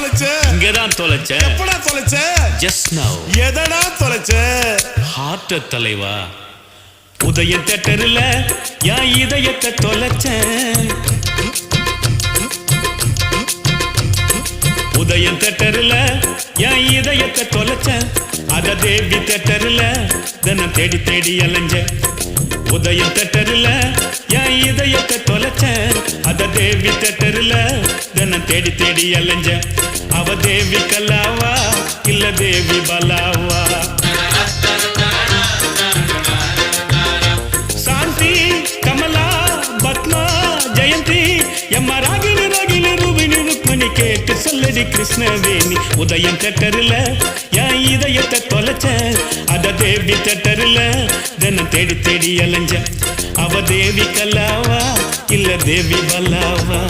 தொலைச்ச? இங்கதான் தொலைச்சேன். எப்படா தொலைச்ச? Just now. எதடா தொலைச்ச? ஹார்ட் தலைவா. உதய தேட்டர்ல என் இதயத்தை தொலைச்சேன். உதயம் தேட்டர்ல என் இதயத்தை தொலைச்சேன். அத தேவி தேட்டர்ல தினம் தேடி தேடி அலைஞ்சேன். உதயம் தேட்டர்ல என் இதயத்தை தொலைச்சேன். அத தேவி தேட்டர்ல தினம் தேடி தேடி அலைஞ்சேன். அவ தேவி கல்லாவா இல்ல தேவி பலாவா? சாந்தி கமலா பத்மா ஜெயந்தி எம்மா ராகினி ராகினி ரூபினி ருக்மிணி கேட்டு சொல்லடி கிருஷ்ணவேணி. உதயம் தேட்டர்ல என் இதயத்தை தொலைச்சேன். அத தேவி தேட்டர்ல தினம் தேடி தேடி அலைஞ்சேன். அவ தேவி கல்லாவா இல்ல தேவி பல்லாவா?